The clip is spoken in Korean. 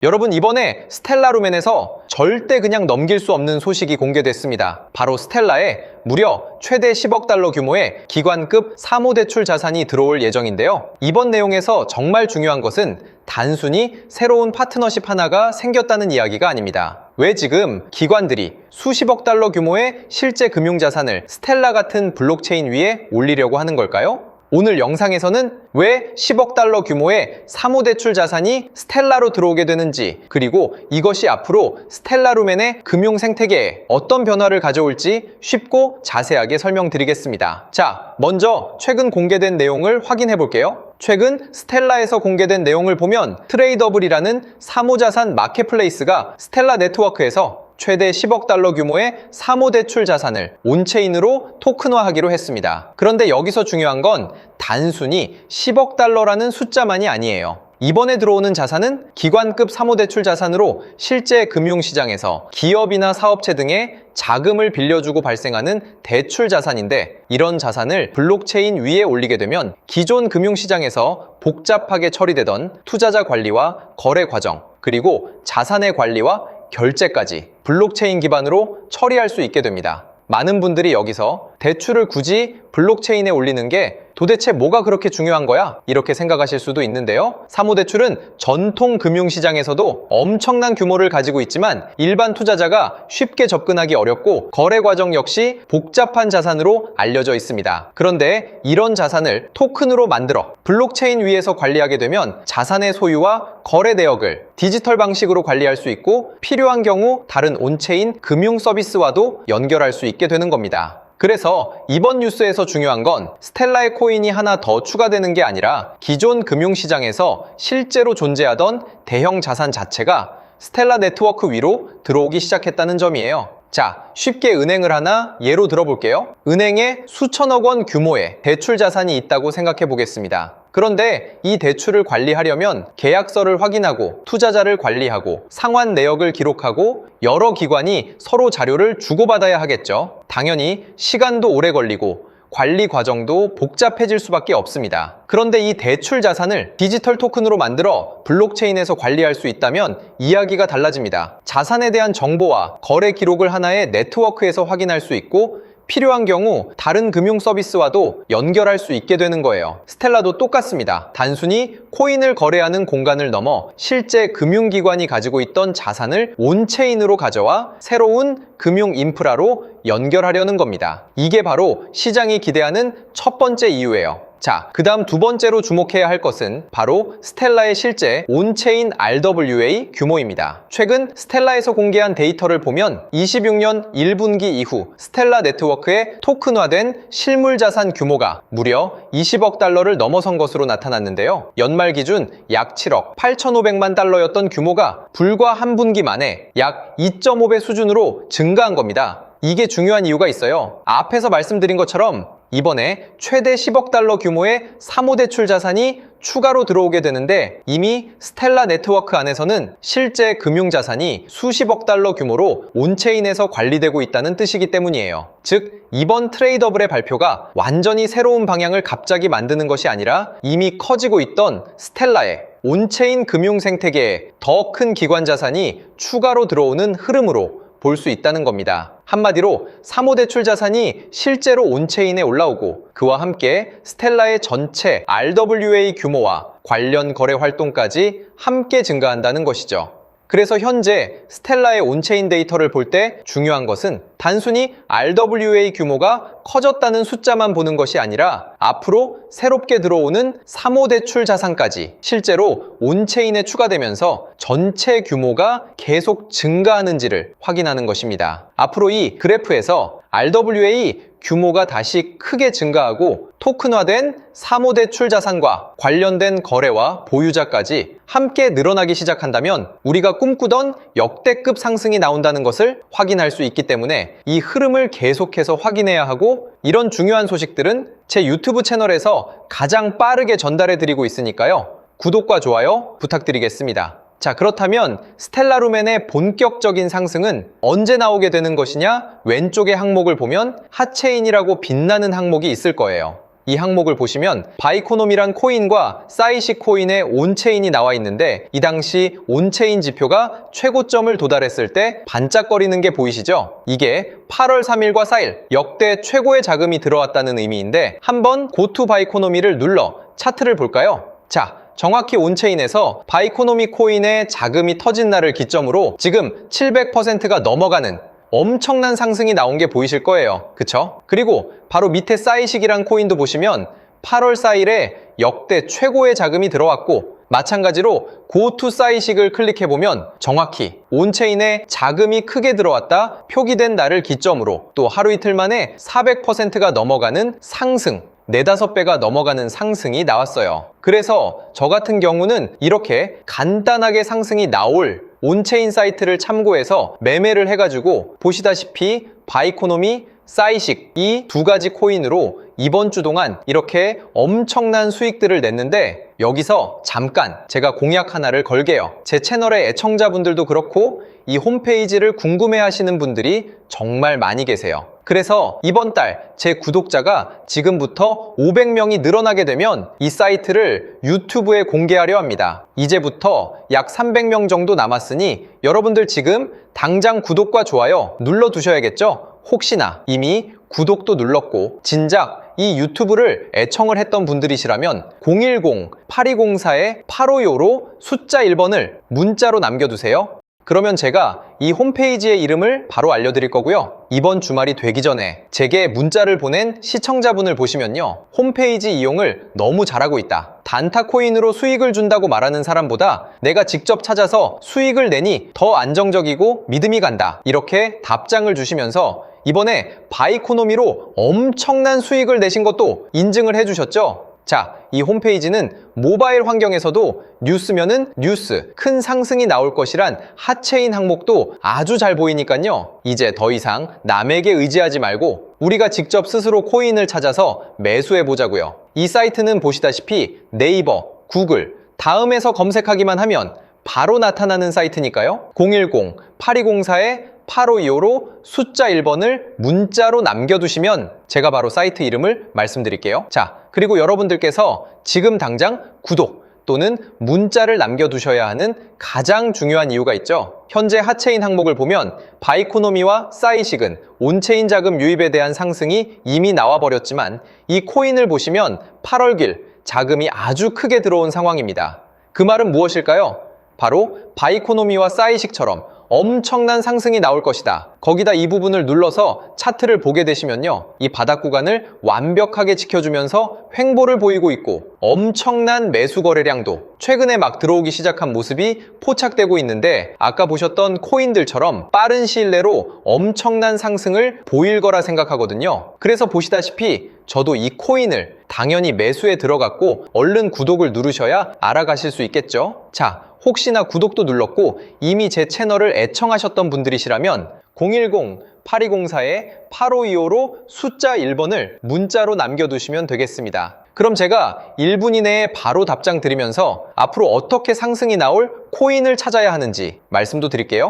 여러분, 이번에 스텔라루멘에서 절대 그냥 넘길 수 없는 소식이 공개됐습니다. 바로 스텔라에 무려 최대 10억 달러 규모의 기관급 사모대출 자산이 들어올 예정인데요. 이번 내용에서 정말 중요한 것은 단순히 새로운 파트너십 하나가 생겼다는 이야기가 아닙니다. 왜 지금 기관들이 수십억 달러 규모의 실제 금융자산을 스텔라 같은 블록체인 위에 올리려고 하는 걸까요? 오늘 영상에서는 왜 10억 달러 규모의 사모대출 자산이 스텔라로 들어오게 되는지, 그리고 이것이 앞으로 스텔라루멘의 금융 생태계에 어떤 변화를 가져올지 쉽고 자세하게 설명드리겠습니다. 자, 먼저 최근 공개된 내용을 확인해 볼게요. 최근 스텔라에서 공개된 내용을 보면 트레이더블이라는 사모자산 마켓플레이스가 스텔라 네트워크에서 최대 10억 달러 규모의 사모대출 자산을 온체인으로 토큰화하기로 했습니다. 그런데 여기서 중요한 건 단순히 10억 달러라는 숫자만이 아니에요. 이번에 들어오는 자산은 기관급 사모대출 자산으로 실제 금융시장에서 기업이나 사업체 등에 자금을 빌려주고 발생하는 대출 자산인데, 이런 자산을 블록체인 위에 올리게 되면 기존 금융시장에서 복잡하게 처리되던 투자자 관리와 거래 과정, 그리고 자산의 관리와 결제까지 블록체인 기반으로 처리할 수 있게 됩니다. 많은 분들이 여기서 대출을 굳이 블록체인에 올리는 게 도대체 뭐가 그렇게 중요한 거야? 이렇게 생각하실 수도 있는데요. 사모대출은 전통 금융시장에서도 엄청난 규모를 가지고 있지만 일반 투자자가 쉽게 접근하기 어렵고 거래 과정 역시 복잡한 자산으로 알려져 있습니다. 그런데 이런 자산을 토큰으로 만들어 블록체인 위에서 관리하게 되면 자산의 소유와 거래 내역을 디지털 방식으로 관리할 수 있고 필요한 경우 다른 온체인 금융 서비스와도 연결할 수 있게 되는 겁니다. 그래서 이번 뉴스에서 중요한 건 스텔라의 코인이 하나 더 추가되는 게 아니라 기존 금융시장에서 실제로 존재하던 대형 자산 자체가 스텔라 네트워크 위로 들어오기 시작했다는 점이에요. 자, 쉽게 은행을 하나 예로 들어볼게요. 은행에 수천억 원 규모의 대출 자산이 있다고 생각해 보겠습니다. 그런데 이 대출을 관리하려면 계약서를 확인하고 투자자를 관리하고 상환 내역을 기록하고 여러 기관이 서로 자료를 주고받아야 하겠죠. 당연히 시간도 오래 걸리고 관리 과정도 복잡해질 수밖에 없습니다. 그런데 이 대출 자산을 디지털 토큰으로 만들어 블록체인에서 관리할 수 있다면 이야기가 달라집니다. 자산에 대한 정보와 거래 기록을 하나의 네트워크에서 확인할 수 있고 필요한 경우 다른 금융 서비스와도 연결할 수 있게 되는 거예요. 스텔라도 똑같습니다. 단순히 코인을 거래하는 공간을 넘어 실제 금융기관이 가지고 있던 자산을 온체인으로 가져와 새로운 금융 인프라로 연결하려는 겁니다. 이게 바로 시장이 기대하는 첫 번째 이유예요. 자, 그 다음 두 번째로 주목해야 할 것은 바로 스텔라의 실제 온체인 RWA 규모입니다. 최근 스텔라에서 공개한 데이터를 보면 26년 1분기 이후 스텔라 네트워크의 토큰화된 실물 자산 규모가 무려 20억 달러를 넘어선 것으로 나타났는데요. 연말 기준 약 7억 8,500만 달러였던 규모가 불과 한 분기 만에 약 2.5배 수준으로 증가한 겁니다. 이게 중요한 이유가 있어요. 앞에서 말씀드린 것처럼 이번에 최대 10억 달러 규모의 사모대출 자산이 추가로 들어오게 되는데, 이미 스텔라 네트워크 안에서는 실제 금융자산이 수십억 달러 규모로 온체인에서 관리되고 있다는 뜻이기 때문이에요. 즉, 이번 트레이더블의 발표가 완전히 새로운 방향을 갑자기 만드는 것이 아니라 이미 커지고 있던 스텔라의 온체인 금융 생태계에 더 큰 기관 자산이 추가로 들어오는 흐름으로 볼 수 있다는 겁니다. 한마디로 사모대출 자산이 실제로 온체인에 올라오고 그와 함께 스텔라의 전체 RWA 규모와 관련 거래 활동까지 함께 증가한다는 것이죠. 그래서 현재 스텔라의 온체인 데이터를 볼 때 중요한 것은 단순히 RWA 규모가 커졌다는 숫자만 보는 것이 아니라 앞으로 새롭게 들어오는 사모대출 자산까지 실제로 온체인에 추가되면서 전체 규모가 계속 증가하는지를 확인하는 것입니다. 앞으로 이 그래프에서 RWA 규모가 다시 크게 증가하고 토큰화된 사모대출 자산과 관련된 거래와 보유자까지 함께 늘어나기 시작한다면 우리가 꿈꾸던 역대급 상승이 나온다는 것을 확인할 수 있기 때문에 이 흐름을 계속해서 확인해야 하고, 이런 중요한 소식들은 제 유튜브 채널에서 가장 빠르게 전달해 드리고 있으니까요. 구독과 좋아요 부탁드리겠습니다. 자, 그렇다면 스텔라루멘의 본격적인 상승은 언제 나오게 되는 것이냐? 왼쪽의 항목을 보면 하체인이라고 빛나는 항목이 있을 거예요. 이 항목을 보시면 바이코노미란 코인과 사이식 코인의 온체인이 나와 있는데 이 당시 온체인 지표가 최고점을 도달했을 때 반짝거리는 게 보이시죠? 이게 8월 3일과 4일 역대 최고의 자금이 들어왔다는 의미인데 한번 고투 바이코노미를 눌러 차트를 볼까요? 자, 정확히 온체인에서 바이코노미 코인의 자금이 터진 날을 기점으로 지금 700%가 넘어가는 엄청난 상승이 나온 게 보이실 거예요. 그쵸? 그리고 바로 밑에 사이식이란 코인도 보시면 8월 4일에 역대 최고의 자금이 들어왔고 마찬가지로 고투 사이식을 클릭해보면 정확히 온체인에 자금이 크게 들어왔다 표기된 날을 기점으로 또 하루 이틀 만에 400%가 넘어가는 상승, 4~5배가 넘어가는 상승이 나왔어요. 그래서 저 같은 경우는 이렇게 간단하게 상승이 나올 온체인 사이트를 참고해서 매매를 해가지고 보시다시피 바이코노미, 사이식 이 두 가지 코인으로 이번 주 동안 이렇게 엄청난 수익들을 냈는데 여기서 잠깐 제가 공약 하나를 걸게요. 제 채널의 애청자분들도 그렇고 이 홈페이지를 궁금해하시는 분들이 정말 많이 계세요. 그래서 이번 달 제 구독자가 지금부터 500명이 늘어나게 되면 이 사이트를 유튜브에 공개하려 합니다. 이제부터 약 300명 정도 남았으니 여러분들 지금 당장 구독과 좋아요 눌러두셔야겠죠? 혹시나 이미 구독도 눌렀고 진작 이 유튜브를 애청을 했던 분들이시라면 010-8204-8525로 숫자 1번을 문자로 남겨두세요. 그러면 제가 이 홈페이지의 이름을 바로 알려드릴 거고요. 이번 주말이 되기 전에 제게 문자를 보낸 시청자분을 보시면요. 홈페이지 이용을 너무 잘하고 있다. 단타 코인으로 수익을 준다고 말하는 사람보다 내가 직접 찾아서 수익을 내니 더 안정적이고 믿음이 간다. 이렇게 답장을 주시면서 이번에 바이코노미로 엄청난 수익을 내신 것도 인증을 해주셨죠? 자, 이 홈페이지는 모바일 환경에서도 뉴스면은 뉴스, 큰 상승이 나올 것이란 핫체인 항목도 아주 잘 보이니까요. 이제 더 이상 남에게 의지하지 말고 우리가 직접 스스로 코인을 찾아서 매수해 보자고요. 이 사이트는 보시다시피 네이버, 구글, 다음에서 검색하기만 하면 바로 나타나는 사이트니까요. 010-8204-8525로 숫자 1번을 문자로 남겨두시면 제가 바로 사이트 이름을 말씀드릴게요. 자, 그리고 여러분들께서 지금 당장 구독 또는 문자를 남겨두셔야 하는 가장 중요한 이유가 있죠. 현재 핫체인 항목을 보면 바이코노미와 사이식은 온체인 자금 유입에 대한 상승이 이미 나와버렸지만 이 코인을 보시면 8월길 자금이 아주 크게 들어온 상황입니다. 그 말은 무엇일까요? 바로 바이코노미와 사이식처럼 엄청난 상승이 나올 것이다. 거기다 이 부분을 눌러서 차트를 보게 되시면요. 이 바닥 구간을 완벽하게 지켜주면서 횡보를 보이고 있고 엄청난 매수 거래량도 최근에 막 들어오기 시작한 모습이 포착되고 있는데 아까 보셨던 코인들처럼 빠른 시일 내로 엄청난 상승을 보일 거라 생각하거든요. 그래서 보시다시피 저도 이 코인을 당연히 매수에 들어갔고 얼른 구독을 누르셔야 알아가실 수 있겠죠. 자, 혹시나 구독도 눌렀고 이미 제 채널을 애청하셨던 분들이시라면 010-8204-8525로 숫자 1번을 문자로 남겨두시면 되겠습니다. 그럼 제가 1분 이내에 바로 답장 드리면서 앞으로 어떻게 상승이 나올 코인을 찾아야 하는지 말씀도 드릴게요.